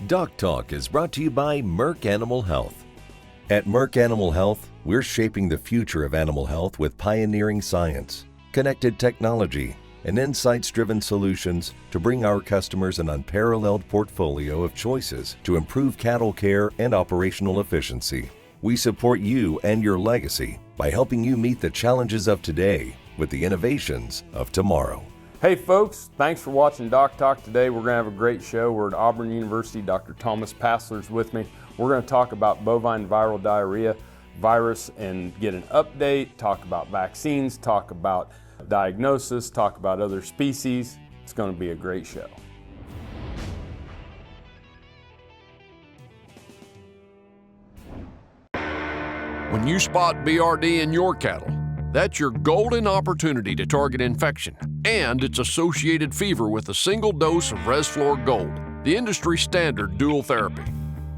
DocTalk is brought to you by Merck Animal Health. At Merck Animal Health, we're shaping the future of animal health with pioneering science, connected technology, and insights-driven solutions to bring our customers an unparalleled portfolio of choices to improve cattle care and operational efficiency. We support you and your legacy by helping you meet the challenges of today with the innovations of tomorrow. Hey folks, thanks for watching DocTalk today. We're going to have a great show. We're at Auburn University. Dr. Thomas Passler is with me. We're going to talk about bovine viral diarrhea virus and get an update, talk about vaccines, talk about diagnosis, talk about other species. It's going to be a great show. When you spot BRD in your cattle, that's your golden opportunity to target infection and its associated fever with a single dose of Resflor Gold, the industry standard dual therapy.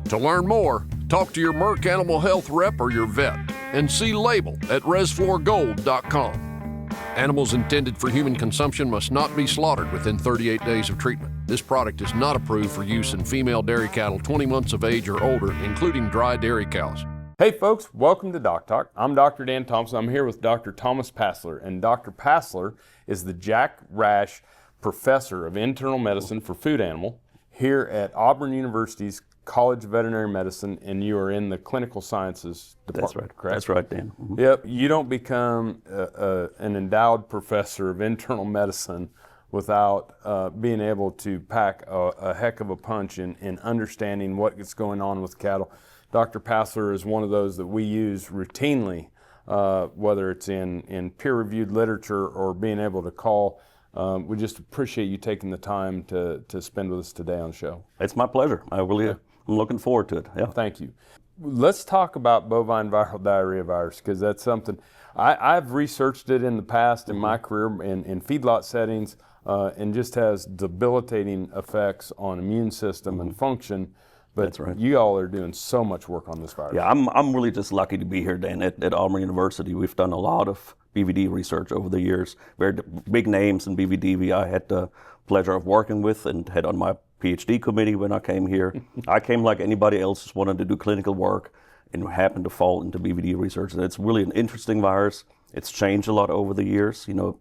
To learn more, talk to your Merck Animal Health rep or your vet and see label at resflorgold.com. Animals intended for human consumption must not be slaughtered within 38 days of treatment. This product is not approved for use in female dairy cattle 20 months of age or older, including dry dairy cows. Hey folks, welcome to DocTalk. I'm Dr. Dan Thompson. I'm here with Dr. Thomas Passler, and Dr. Passler is the Jack Rash Professor of Internal Medicine for Food Animal here at Auburn University's College of Veterinary Medicine, and you are in the Clinical Sciences Department. That's right. Correct? That's right, Dan. Mm-hmm. Yep. You don't become an endowed professor of internal medicine without being able to pack a heck of a punch in understanding what's going on with cattle. Dr. Passler is one of those that we use routinely, whether it's in peer-reviewed literature or being able to call. We just appreciate you taking the time to spend with us today on the show. It's my pleasure. I'm looking forward to it. Yeah. Thank you. Let's talk about bovine viral diarrhea virus, because that's something I've researched it in the past in my career in feedlot settings, and just has debilitating effects on immune system and function. But that's right. You all are doing so much work on this virus. Yeah, I'm really just lucky to be here, Dan, at Auburn University. We've done a lot of BVD research over the years. Very big names in BVD I had the pleasure of working with and had on my PhD committee when I came here. I came like anybody else, just wanted to do clinical work and happened to fall into BVD research. And it's really an interesting virus. It's changed a lot over the years. You know,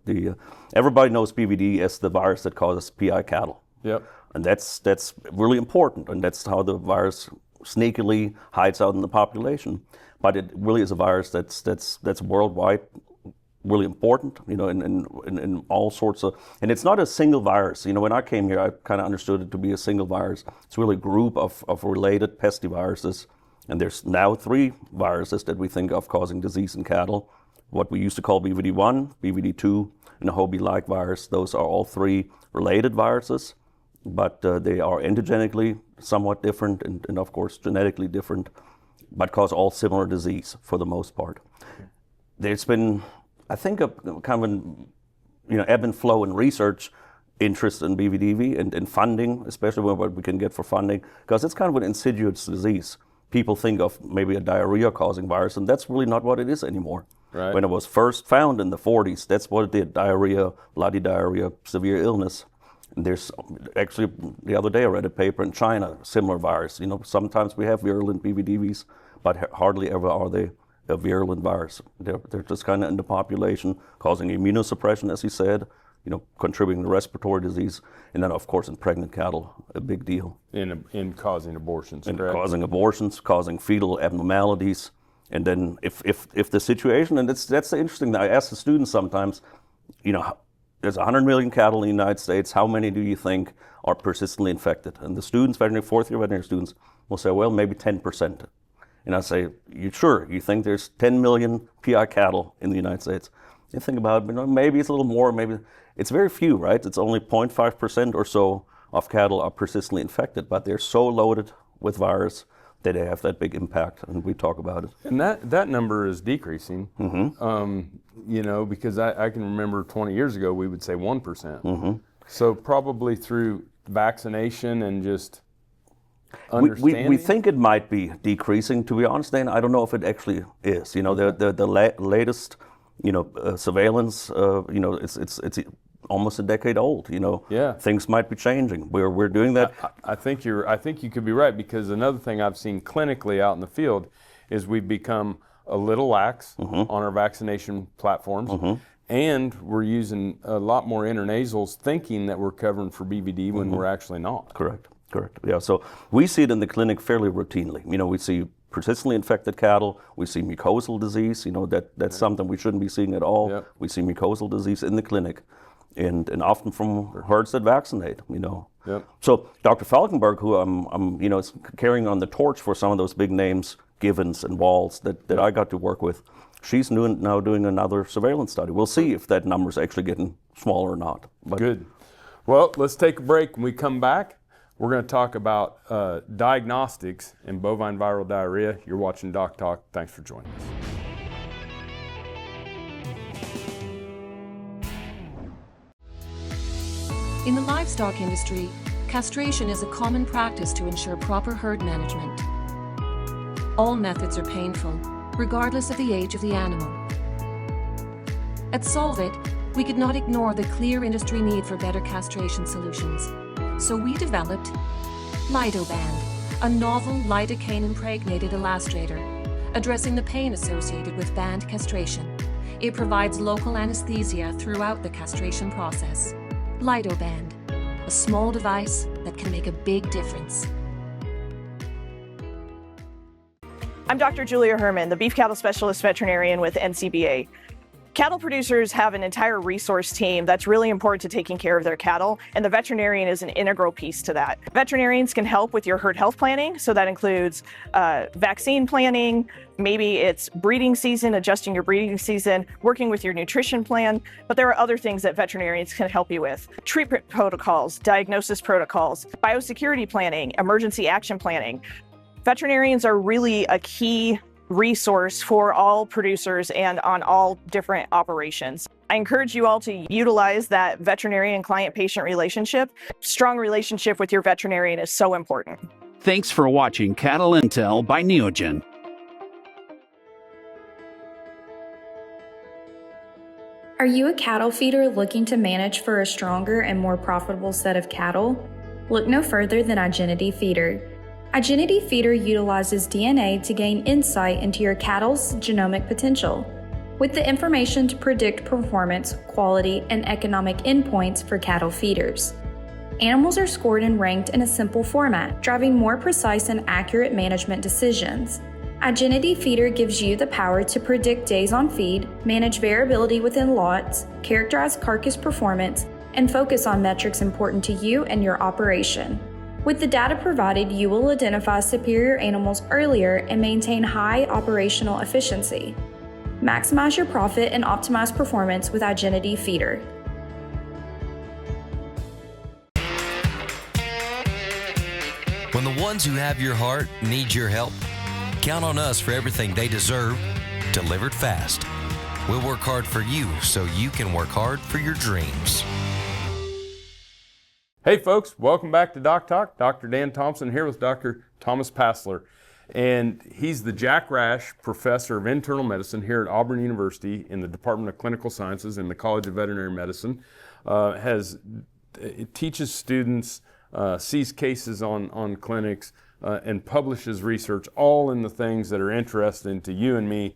everybody knows BVD as the virus that causes PI cattle. Yep. And that's really important, and that's how the virus sneakily hides out in the population. But it really is a virus that's worldwide, really important. You know, in all sorts of, and it's not a single virus. You know, when I came here, I kind of understood it to be a single virus. It's really a group of related pestiviruses, and there's now 3 viruses that we think of causing disease in cattle. What we used to call BVD1, BVD2, and the Hobie-like virus. Those are all 3 related viruses. But they are endogenically somewhat different and of course genetically different, but cause all similar disease for the most part. There's been, I think, a kind of an ebb and flow in research interest in BVDV and funding, especially what we can get for funding, because it's kind of an insidious disease. People think of maybe a diarrhea-causing virus, and that's really not what it is anymore. Right. When it was first found in the 40s, that's what it did: diarrhea, bloody diarrhea, severe illness. There's actually, the other day I read a paper in China, similar virus. You know, sometimes we have virulent BVDVs, but hardly ever are they a virulent virus. They're just kind of in the population, causing immunosuppression, as he said, you know, contributing to respiratory disease, and then of course in pregnant cattle, a big deal. In causing abortions, and correct? Causing abortions, causing fetal abnormalities, and then if the situation, and that's the interesting thing, I ask the students sometimes, you know, there's 100 million cattle in the United States. How many do you think are persistently infected? And the students, fourth-year veterinary students, will say, well, maybe 10%. And I say, you sure? You think there's 10 million PI cattle in the United States? You think about it, you know, maybe it's a little more, maybe. It's very few, right? It's only 0.5% or so of cattle are persistently infected, but they're so loaded with virus that they have that big impact, and we talk about it. And that number is decreasing. Mm-hmm. You know, because I can remember 20 years ago we would say 1%. Mm-hmm. So probably through vaccination and just understanding. We think it might be decreasing. To be honest, Dan, I don't know if it actually is. You know, the latest, you know, surveillance. You know, it's almost a decade old. Yeah. Things might be changing. We're doing that. I think you could be right, because another thing I've seen clinically out in the field is we've become a little lax on our vaccination platforms, and we're using a lot more intranasals, thinking that we're covering for BVD when we're actually not. Correct. Yeah. So we see it in the clinic fairly routinely. We see persistently infected cattle. We see mucosal disease. That's something we shouldn't be seeing at all. Yep. We see mucosal disease in the clinic, and often from herds that vaccinate. Yep. So Dr. Falkenberg, who I'm is carrying on the torch for some of those big names, Givens and Walls, that I got to work with. She's now doing another surveillance study. We'll see if that number's actually getting smaller or not. But Good. Well, let's take a break. When we come back, we're going to talk about diagnostics in bovine viral diarrhea. You're watching DocTalk. Thanks for joining us. In the livestock industry, castration is a common practice to ensure proper herd management. All methods are painful, regardless of the age of the animal. At Solvit, we could not ignore the clear industry need for better castration solutions. So we developed Lidoband, a novel lidocaine-impregnated elastrator, addressing the pain associated with band castration. It provides local anesthesia throughout the castration process. Lidoband, a small device that can make a big difference. I'm Dr. Julia Herman, the beef cattle specialist veterinarian with NCBA. Cattle producers have an entire resource team that's really important to taking care of their cattle, and the veterinarian is an integral piece to that. Veterinarians can help with your herd health planning, so that includes vaccine planning, maybe it's breeding season, adjusting your breeding season, working with your nutrition plan, but there are other things that veterinarians can help you with. Treatment protocols, diagnosis protocols, biosecurity planning, emergency action planning. Veterinarians are really a key resource for all producers and on all different operations. I encourage you all to utilize that veterinarian client-patient relationship. Strong relationship with your veterinarian is so important. Thanks for watching Cattle Intel by Neogen. Are you a cattle feeder looking to manage for a stronger and more profitable set of cattle? Look no further than Igenity Feeder. Igenity Feeder utilizes DNA to gain insight into your cattle's genomic potential, with the information to predict performance, quality, and economic endpoints for cattle feeders. Animals are scored and ranked in a simple format, driving more precise and accurate management decisions. Igenity Feeder gives you the power to predict days on feed, manage variability within lots, characterize carcass performance, and focus on metrics important to you and your operation. With the data provided, you will identify superior animals earlier and maintain high operational efficiency. Maximize your profit and optimize performance with Igenity Feeder. When the ones who have your heart need your help, count on us for everything they deserve, delivered fast. We'll work hard for you so you can work hard for your dreams. Hey folks, welcome back to DocTalk. Dr. Dan Thompson here with Dr. Thomas Passler. And he's the Jack Rash Professor of Internal Medicine here at Auburn University in the Department of Clinical Sciences in the College of Veterinary Medicine. Teaches students, sees cases on clinics, and publishes research, all in the things that are interesting to you and me.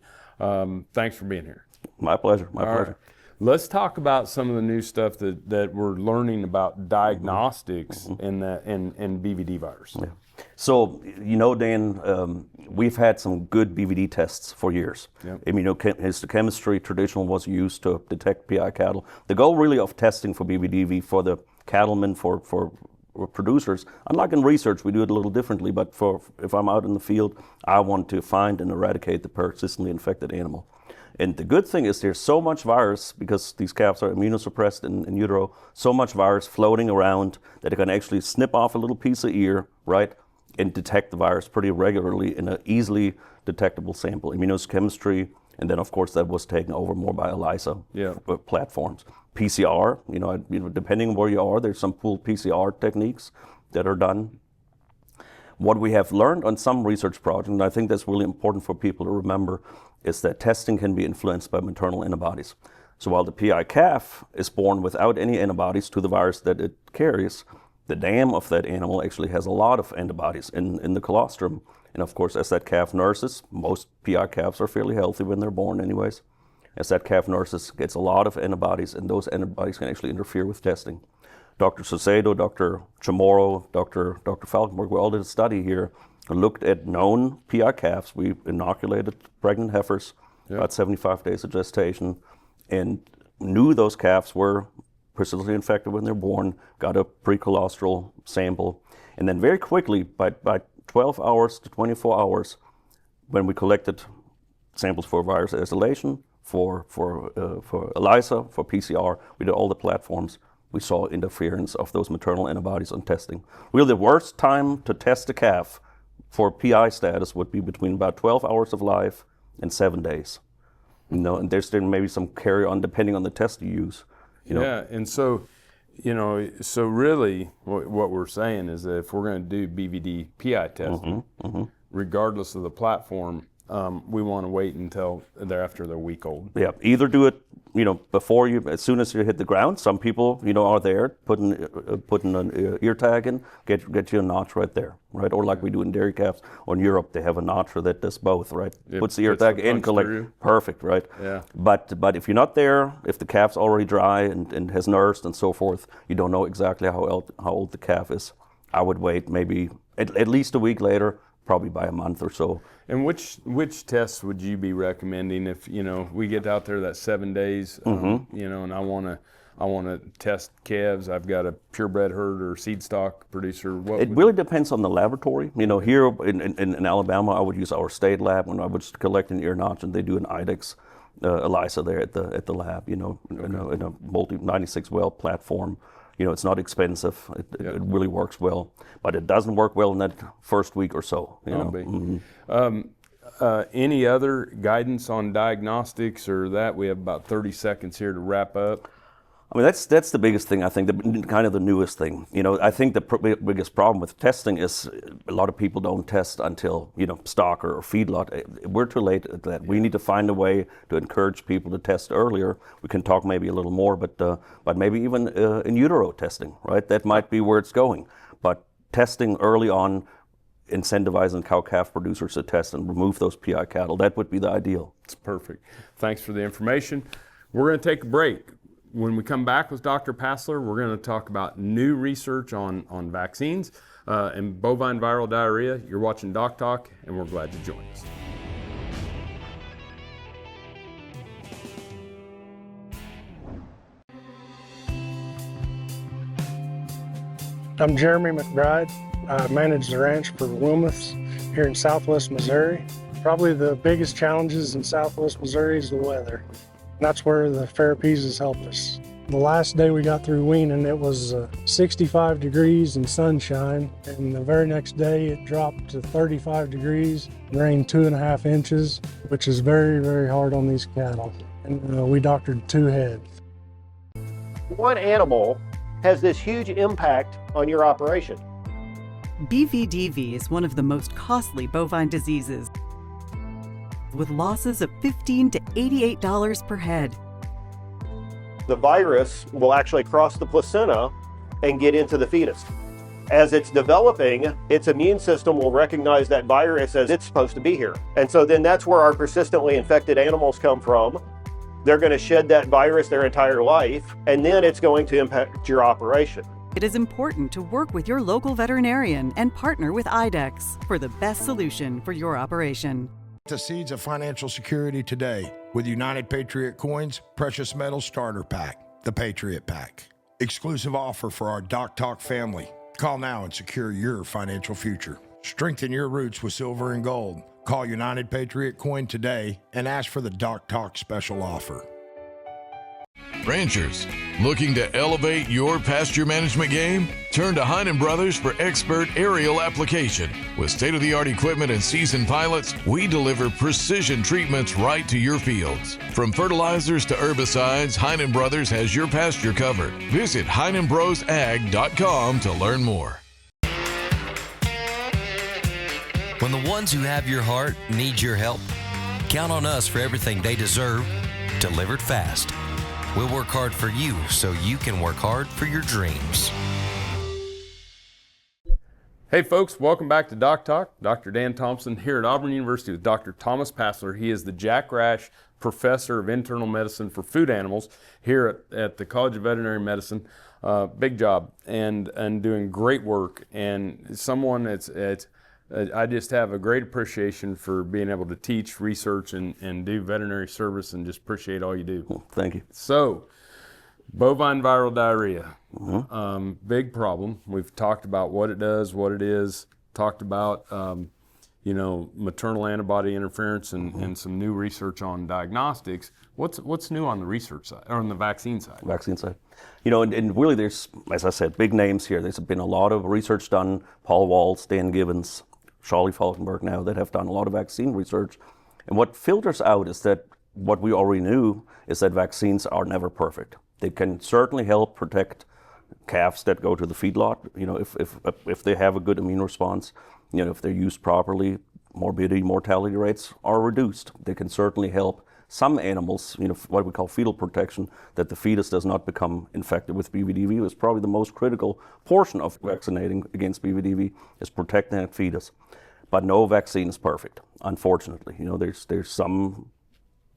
Thanks for being here. My pleasure. My pleasure. Right. Let's talk about some of the new stuff that we're learning about diagnostics in BVD virus. Yeah. So, Dan, we've had some good BVD tests for years. Yep. Immunohistochemistry, traditional, was used to detect PI cattle. The goal really of testing for BVD for the cattlemen, for producers, unlike in research, we do it a little differently, but if I'm out in the field, I want to find and eradicate the persistently infected animal. And the good thing is there's so much virus, because these calves are immunosuppressed in utero, so much virus floating around that it can actually snip off a little piece of ear, right, and detect the virus pretty regularly in an easily detectable sample. Immunohistochemistry, and then of course that was taken over more by ELISA platforms. PCR, depending on where you are, there's some pooled PCR techniques that are done. What we have learned on some research projects, and I think that's really important for people to remember, is that testing can be influenced by maternal antibodies. So while the PI calf is born without any antibodies to the virus that it carries, the dam of that animal actually has a lot of antibodies in the colostrum. And of course, as that calf nurses, most PI calves are fairly healthy when they're born anyways. As that calf nurses, gets a lot of antibodies, and those antibodies can actually interfere with testing. Dr. Saucedo, Dr. Chamorro, Dr. Falkenberg, we all did a study here, looked at known PI calves. We inoculated pregnant heifers, about 75 days of gestation, and knew those calves were persistently infected when they're born, got a pre-colostral sample, and then very quickly, by 12 hours to 24 hours, when we collected samples for virus isolation, for ELISA, for PCR, we did all the platforms, we saw interference of those maternal antibodies on testing. Really, the worst time to test a calf for PI status would be between about 12 hours of life and 7 days. You know, and there's maybe some carry on depending on the test you use. You know? Yeah, and so, you know, so really what we're saying is that if we're going to do BVD PI testing, regardless of the platform, we want to wait until they're after they're a week old. Yeah, either do it, you know, before you, as soon as you hit the ground. Some people, you know, are there putting an ear tag in, get you a notch right there, right? Or like we do in dairy calves, or in Europe, they have a notcher that does both, right? Puts the ear tag in, collect, perfect, right? Yeah. But if you're not there, if the calf's already dry and has nursed and so forth, you don't know exactly how old the calf is. I would wait maybe at least a week later, probably by a month or so. And which tests would you be recommending if, you know, we get out there that 7 days, you know, and I want to test calves. I've got a purebred herd or seed stock producer. It really depends on the laboratory. You know, here in Alabama, I would use our state lab when I would collect an ear notch, and they do an IDEX ELISA there at the lab. You know, in a multi 96 well platform. You know, it's not expensive. It really works well, but it doesn't work well in that first week or so. You know? Any other guidance on diagnostics or that? We have about 30 seconds here to wrap up. I mean, that's the biggest thing, I think, kind of the newest thing. You know, I think the biggest problem with testing is a lot of people don't test until, you know, stock or feedlot. We're too late at that. We need to find a way to encourage people to test earlier. We can talk maybe a little more, but maybe even in utero testing, right? That might be where it's going. But testing early on, incentivizing cow-calf producers to test and remove those PI cattle, that would be the ideal. It's perfect. Thanks for the information. We're going to take a break. When we come back with Dr. Passler, we're going to talk about new research on vaccines and bovine viral diarrhea. You're watching DocTalk, and we're glad you joined us. I'm Jeremy McBride. I manage the ranch for Wilmoths here in Southwest Missouri. Probably the biggest challenges in Southwest Missouri is the weather. That's where the therapies has helped us. The last day we got through weaning, it was 65 degrees and sunshine, and the very next day it dropped to 35 degrees, rained 2.5 inches, which is very, very hard on these cattle. And we doctored 2 head. One animal has this huge impact on your operation. BVDV is one of the most costly bovine diseases, with losses of $15 to $88 per head. The virus will actually cross the placenta and get into the fetus. As it's developing, its immune system will recognize that virus as it's supposed to be here. And so then that's where our persistently infected animals come from. They're going to shed that virus their entire life, and then it's going to impact your operation. It is important to work with your local veterinarian and partner with IDEX for the best solution for your operation. The seeds of financial security today with United Patriot Coins Precious Metal Starter Pack, the Patriot Pack. Exclusive offer for our DocTalk family. Call now and secure your financial future. Strengthen your roots with silver and gold. Call United Patriot Coin today and ask for the DocTalk special offer. Ranchers, looking to elevate your pasture management game? Turn to Heinen Brothers for expert aerial application. With state-of-the-art equipment and seasoned pilots, we deliver precision treatments right to your fields. From fertilizers to herbicides, Heinen Brothers has your pasture covered. Visit HeinenBrosAg.com to learn more. When the ones who have your heart need your help, count on us for everything they deserve, delivered fast. We'll work hard for you so you can work hard for your dreams. Hey folks, welcome back to DocTalk. Dr. Dan Thompson here at Auburn University with Dr. Thomas Passler. He is the Jack Rash Professor of Internal Medicine for Food Animals here at the College of Veterinary Medicine. Big job and doing great work, and someone I just have a great appreciation for being able to teach, research, and do veterinary service, and just appreciate all you do. Well, thank you. So, bovine viral diarrhea, Mm-hmm. big problem. We've talked about what it does, what it is, talked about maternal antibody interference and some new research on diagnostics. What's new on the research side, or on the vaccine side? Vaccine side. And really there's, as I said, big names here. There's been a lot of research done, Paul Walls, Dan Gibbons, Charlie Falkenberg now, that have done a lot of vaccine research. And what filters out is that what we already knew is that vaccines are never perfect. They can certainly help protect calves that go to the feedlot. If they have a good immune response, if they're used properly, morbidity, mortality rates are reduced. They can certainly help some animals, what we call fetal protection, that the fetus does not become infected with BVDV. Is probably the most critical portion of vaccinating against BVDV, is protecting that fetus. But no vaccine is perfect, unfortunately. There's some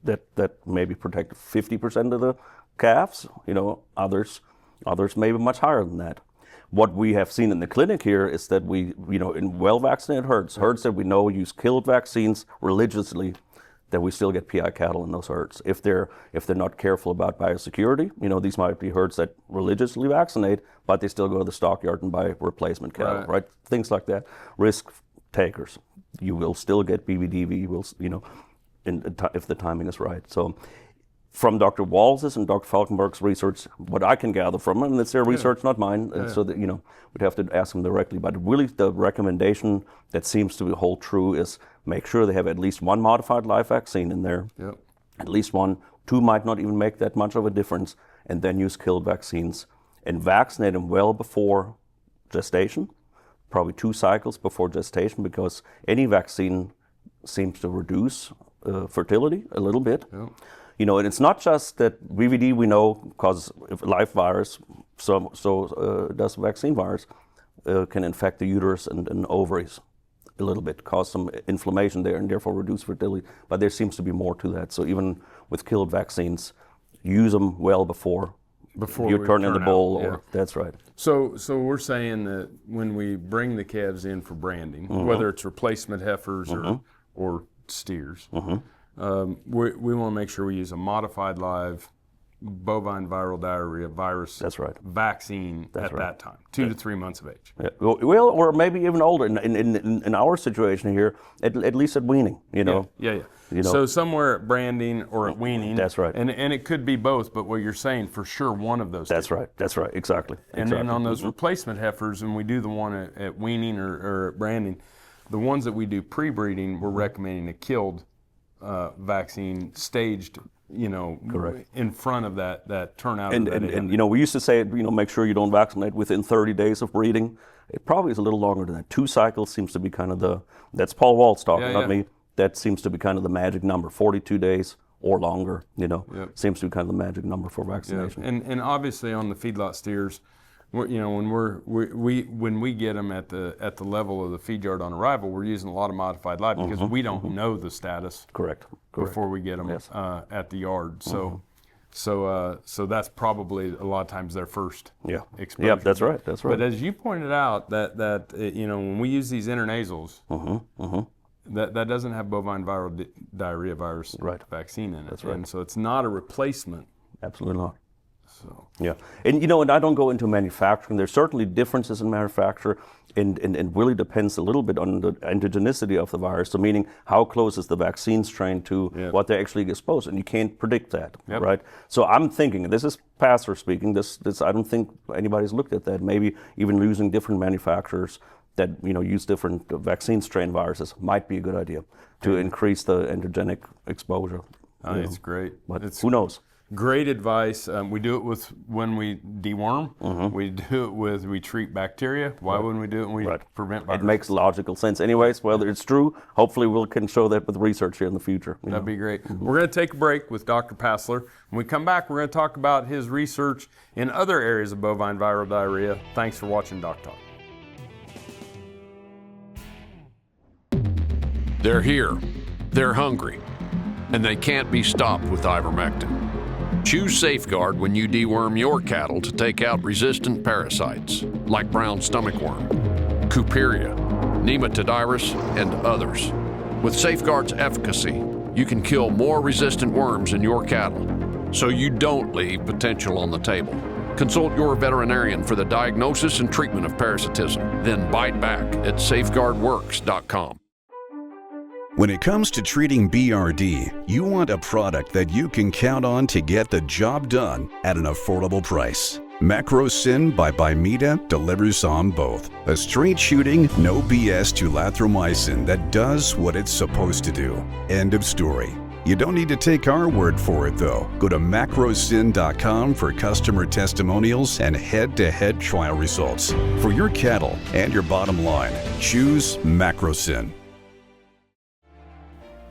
that maybe protect 50% of the calves, others maybe much higher than that. What we have seen in the clinic here is that we, in well-vaccinated herds that we know use killed vaccines religiously, that we still get PI cattle in those herds. If they're not careful about biosecurity, these might be herds that religiously vaccinate, but they still go to the stockyard and buy replacement cattle, right? Things like that. Risk takers, you will still get BVDV, if the timing is right. So, from Dr. Walls's and Dr. Falkenberg's research, what I can gather from them, and it's their research, not mine, so that, we'd have to ask them directly, but really the recommendation that seems to hold true is make sure they have at least one modified live vaccine in there, at least one. Two might not even make that much of a difference, and then use killed vaccines, and vaccinate them well before gestation, probably 2 cycles before gestation, because any vaccine seems to reduce fertility a little bit. And it's not just that BVD we know causes live virus, so does vaccine virus, can infect the uterus and ovaries a little bit, cause some inflammation there, and therefore reduce fertility. But there seems to be more to that. So even with killed vaccines, use them well before you turn in the bull. That's right. So we're saying that when we bring the calves in for branding, whether it's replacement heifers or steers, we want to make sure we use a modified live bovine viral diarrhea virus vaccine that time, 2 to 3 months of age. Well, or maybe even older. In our situation here, at least at weaning, So somewhere at branding or at weaning. That's right. And it could be both, but what you're saying, for sure, one of those. That's right. That's right. Exactly. And then on those replacement heifers, when we do the one at weaning or at branding, the ones that we do pre-breeding, we're recommending a killed vaccine staged, in front of that turnout. And we used to say, make sure you don't vaccinate within 30 days of breeding. It probably is a little longer than that. 2 cycles seems to be kind of that's Paul Waltz talking, not me. That seems to be kind of the magic number. 42 days or longer, seems to be kind of the magic number for vaccination. And obviously on the feedlot steers, when we get them at the level of the feed yard on arrival, we're using a lot of modified live because we don't know the status before we get them at the yard. So that's probably a lot of times their first exposure. Yeah, that's right. But as you pointed out, that when we use these intranasals, that doesn't have bovine viral diarrhea virus vaccine in it. That's right. And so it's not a replacement. Absolutely not. So. Yeah, and I don't go into manufacturing. There's certainly differences in manufacture, and really depends a little bit on the antigenicity of the virus. So meaning how close is the vaccine strain to what they're actually exposed, and you can't predict that, right? So I'm thinking, this is Passler speaking. This I don't think anybody's looked at that. Maybe even using different manufacturers that use different vaccine strain viruses might be a good idea to increase the antigenic exposure. It's great. But who knows? Great advice. We do it with when we deworm. We do it with we treat bacteria. Why wouldn't we do it when we prevent viruses? It makes logical sense anyways, whether it's true. Hopefully we can show that with research here in the future. That'd be great. We're going to take a break with Dr. Passler. When we come back, we're going to talk about his research in other areas of bovine viral diarrhea. Thanks for watching DocTalk. They're here, they're hungry, and they can't be stopped with ivermectin. Choose Safeguard when you deworm your cattle to take out resistant parasites like brown stomach worm, Cooperia, Nematodiris, and others. With Safeguard's efficacy, you can kill more resistant worms in your cattle, so you don't leave potential on the table. Consult your veterinarian for the diagnosis and treatment of parasitism. Then bite back at safeguardworks.com. When it comes to treating BRD, you want a product that you can count on to get the job done at an affordable price. Macrocin by Bimeda delivers on both. A straight-shooting, no BS tulathromycin that does what it's supposed to do. End of story. You don't need to take our word for it, though. Go to macrocin.com for customer testimonials and head-to-head trial results. For your cattle and your bottom line, choose Macrocin.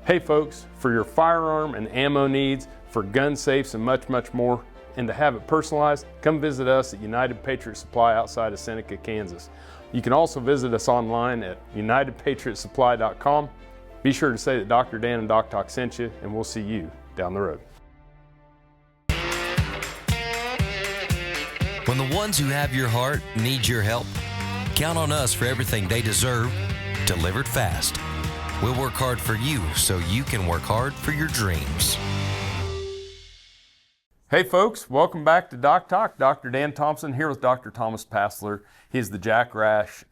Hey folks, for your firearm and ammo needs, for gun safes and much, much more, and to have it personalized, come visit us at United Patriot Supply outside of Seneca, Kansas. You can also visit us online at unitedpatriotsupply.com. Be sure to say that Dr. Dan and DocTalk sent you, and we'll see you down the road. When the ones who have your heart need your help, count on us for everything they deserve, delivered fast. We'll work hard for you so you can work hard for your dreams. Hey folks, welcome back to DocTalk. Dr. Dan Thompson here with Dr. Thomas Passler. He's the Jack Rash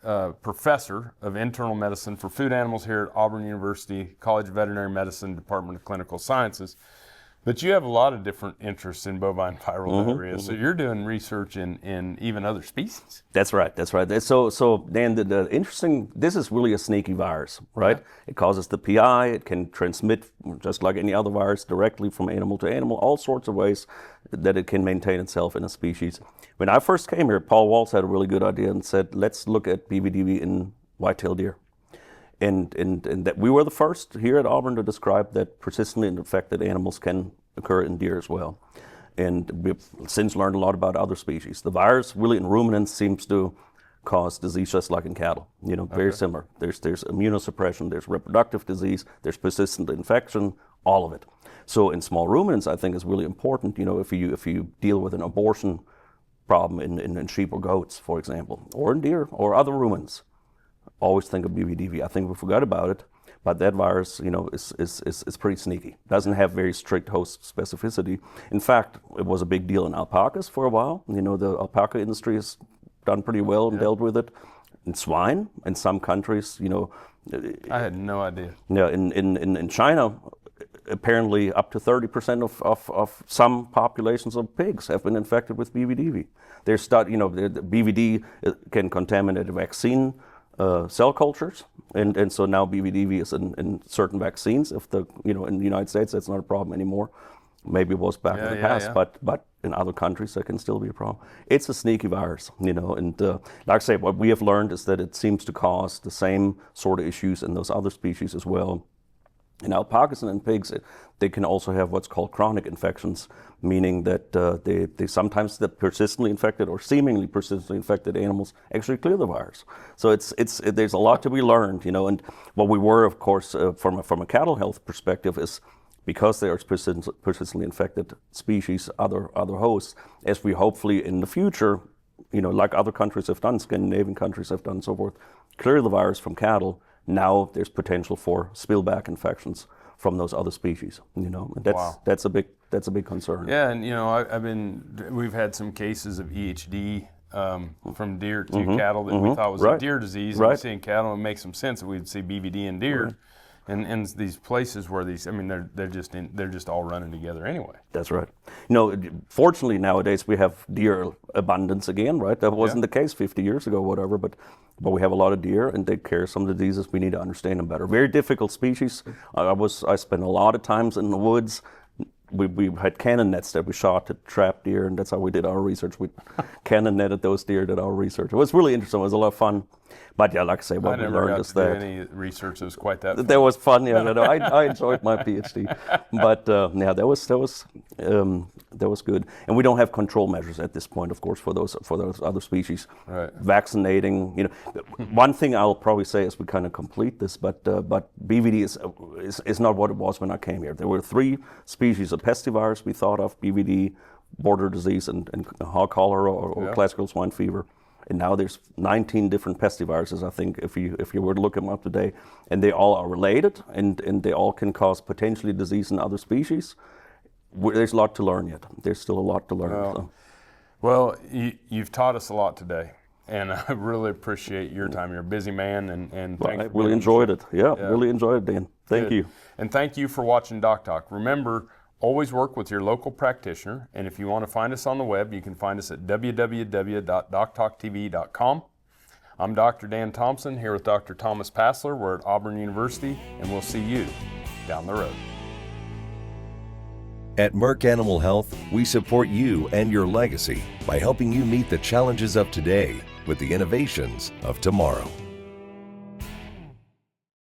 Professor of Internal Medicine for Food Animals here at Auburn University College of Veterinary Medicine, Department of Clinical Sciences. But you have a lot of different interests in bovine viral diarrhea, so you're doing research in even other species. That's right. So Dan, the interesting, this is really a sneaky virus, right? It causes the PI, it can transmit, just like any other virus, directly from animal to animal, all sorts of ways that it can maintain itself in a species. When I first came here, Paul Waltz had a really good idea and said, let's look at BVDV in white-tailed deer. And that we were the first here at Auburn to describe that persistently infected animals can occur in deer as well. And we've since learned a lot about other species. The virus really in ruminants seems to cause disease just like in cattle, very similar. There's immunosuppression, there's reproductive disease, there's persistent infection, all of it. So in small ruminants, I think is really important, if you deal with an abortion problem in sheep or goats, for example, or in deer or other ruminants. Always think of BVDV. I think we forgot about it, but that virus, is pretty sneaky. Doesn't have very strict host specificity. In fact, it was a big deal in alpacas for a while. The alpaca industry has done pretty well and dealt with it. In swine, in some countries, I had no idea. Yeah, in China, apparently up to 30% of some populations of pigs have been infected with BVDV. The BVD can contaminate a vaccine. Cell cultures, and so now BVDV is in certain vaccines. If in the United States that's not a problem anymore. Maybe it was back in the past, but in other countries that can still be a problem. It's a sneaky virus, and like I say, what we have learned is that it seems to cause the same sort of issues in those other species as well. In alpacas and in pigs, they can also have what's called chronic infections, meaning that they sometimes the persistently infected or seemingly persistently infected animals actually clear the virus. So there's a lot to be learned, and what we were, of course, from a cattle health perspective is because they are persistently infected species, other hosts, as we hopefully in the future, like other countries have done, Scandinavian countries have done, so forth, clear the virus from cattle. Now there's potential for spillback infections from those other species, and that's a big concern. Yeah, and we've had some cases of EHD from deer to cattle that we thought was a deer disease. And we see in cattle, it makes some sense that we'd see BVD in deer, and these places where they're just all running together anyway. That's right. Fortunately nowadays we have deer abundance again, right? That wasn't the case 50 years ago, whatever, but we have a lot of deer and they carry some diseases. We need to understand them better. Very difficult species. I spent a lot of times in the woods we had cannon nets that we shot to trap deer, and that's how we did our research. We cannon netted those deer, did our research. It was really interesting. It was a lot of fun. But yeah, like I say, what we learned is that I never got to do any research that was quite that fun. That was fun. Yeah, I enjoyed my PhD. But yeah, that was good. And we don't have control measures at this point, of course, for those other species. Right. Vaccinating, one thing I'll probably say as we kind of complete this, but BVD is not what it was when I came here. There were 3 species of pestivirus we thought of: BVD, border disease, and hog cholera or classical swine fever. And now there's 19 different pestiviruses, I think, if you were to look them up today, and they all are related, and they all can cause potentially disease in other species. There's a lot to learn yet. There's still a lot to learn. Well, you've taught us a lot today, and I really appreciate your time. You're a busy man, and well, I really enjoyed it. Yeah, really enjoyed it, Dan. Thank you. And thank you for watching DocTalk. Remember, always work with your local practitioner, and if you want to find us on the web, you can find us at www.doctalktv.com. I'm Dr. Dan Thompson here with Dr. Thomas Passler. We're at Auburn University, and we'll see you down the road. At Merck Animal Health, we support you and your legacy by helping you meet the challenges of today with the innovations of tomorrow.